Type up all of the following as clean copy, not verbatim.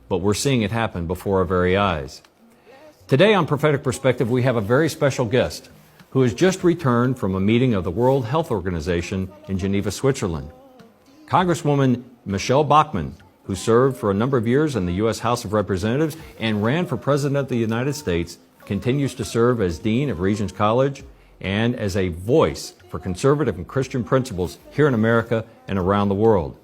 but we're seeing it happen before our very eyes. Today on Prophetic Perspective, we have a very special guest who has just returned from a meeting of the World Health Organization in Geneva, Switzerland. Congresswoman Michele Bachmann, who served for a number of years in the U.S. House of Representatives and ran for President of the United States, continues to serve as Dean of Regents College and as a voice for conservative and Christian principles here in America and around the world.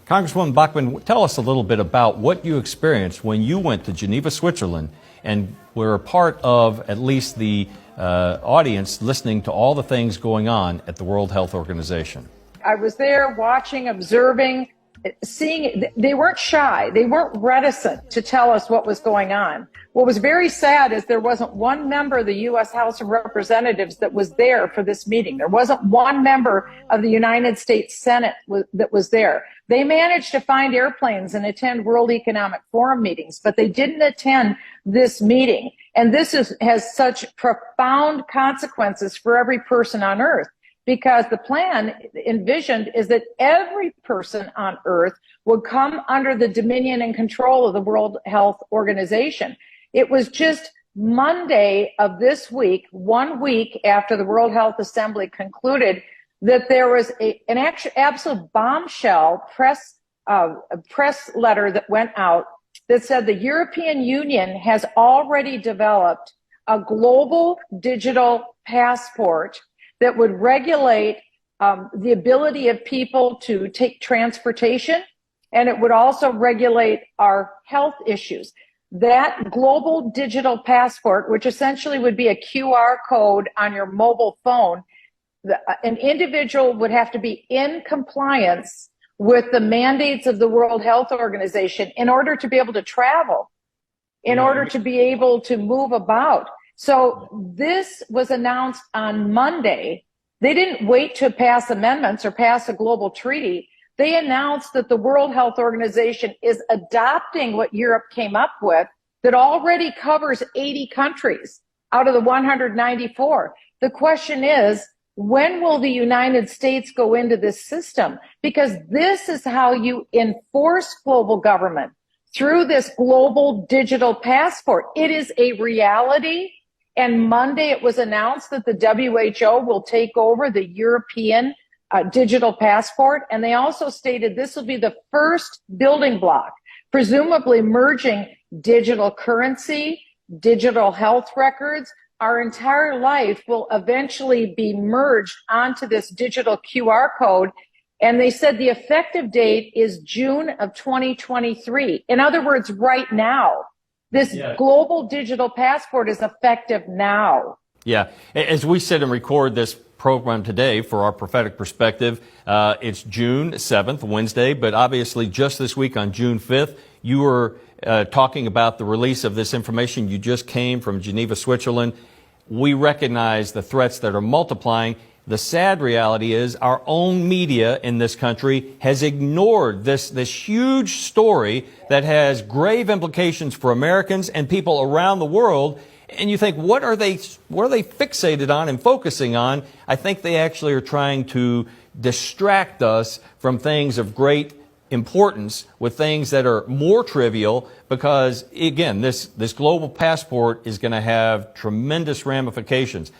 Congresswoman Bachmann, tell us a little bit about what you experienced when you went to Geneva, Switzerland, and were a part of at least the audience listening to all the things going on at the World Health Organization. I was there watching, observing, seeing. They weren't shy. They weren't reticent to tell us what was going on. What was very sad is there wasn't one member of the U.S. House of Representatives that was there for this meeting. There wasn't one member of the United States Senate that was there. They managed to find airplanes and attend World Economic Forum meetings, but they didn't attend this meeting. And this has such profound consequences for every person on earth, because the plan envisioned is that every person on earth would come under the dominion and control of the World Health Organization. It was just Monday of this week, 1 week after the World Health Assembly concluded, that there was an absolute bombshell press letter that went out that said the European Union has already developed a global digital passport that would regulate the ability of people to take transportation, and it would also regulate our health issues. That global digital passport, which essentially would be a QR code on your mobile phone, an individual would have to be in compliance with the mandates of the World Health Organization in order to be able to travel, in order to be able to move about. So this was announced on Monday. They didn't wait to pass amendments or pass a global treaty. They announced that the World Health Organization is adopting what Europe came up with that already covers 80 countries out of the 194. The question is, when will the United States go into this system? Because this is how you enforce global government, through this global digital passport. It is a reality. And Monday it was announced that the WHO will take over the European digital passport. And they also stated this will be the first building block, presumably merging digital currency, digital health records. Our entire life will eventually be merged onto this digital QR code. And they said the effective date is June of 2023. In other words, right now. This global digital passport is effective now. Yeah. As we sit and record this program today for our Prophetic Perspective, it's June 7th, Wednesday, but obviously just this week on June 5th, you were talking about the release of this information. You just came from Geneva, Switzerland. We recognize the threats that are multiplying. The sad reality is our own media in this country has ignored this huge story that has grave implications for Americans and people around the world. And you think, what are they fixated on and focusing on? I think they actually are trying to distract us from things of great importance with things that are more trivial, because again, this global passport is going to have tremendous ramifications.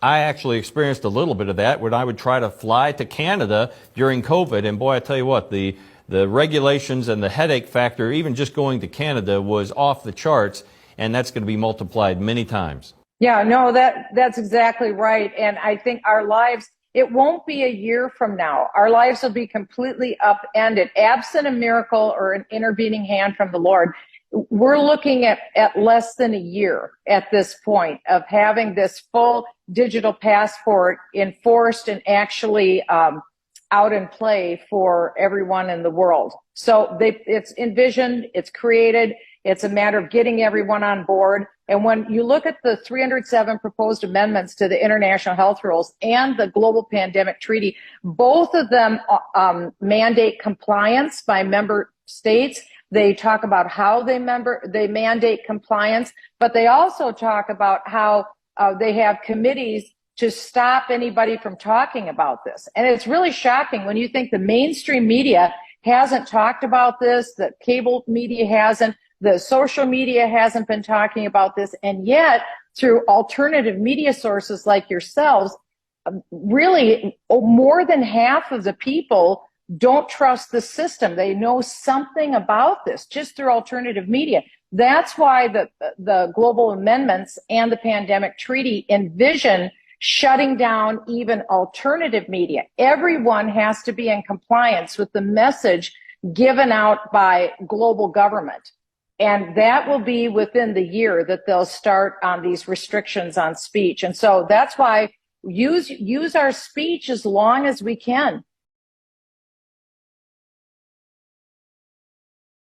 I actually experienced a little bit of that when I would try to fly to Canada during COVID. And boy, I tell you what, the regulations and the headache factor, even just going to Canada, was off the charts. And that's going to be multiplied many times. Yeah, no, that's exactly right. And I think our lives, it won't be a year from now. Our lives will be completely upended, absent a miracle or an intervening hand from the Lord. We're looking at less than a year at this point of having this full digital passport enforced and actually out in play for everyone in the world. So it's envisioned, it's created, it's a matter of getting everyone on board. And when you look at the 307 proposed amendments to the international health rules and the global pandemic treaty, both of them mandate compliance by member states. They talk about how they mandate compliance, but they also talk about how they have committees to stop anybody from talking about this. And it's really shocking when you think the mainstream media hasn't talked about this, that cable media hasn't. The social media hasn't been talking about this. And yet, through alternative media sources like yourselves, really more than half of the people don't trust the system. They know something about this just through alternative media. That's why the global amendments and the pandemic treaty envision shutting down even alternative media. Everyone has to be in compliance with the message given out by global government. And that will be within the year that they'll start on these restrictions on speech. And so that's why use our speech as long as we can.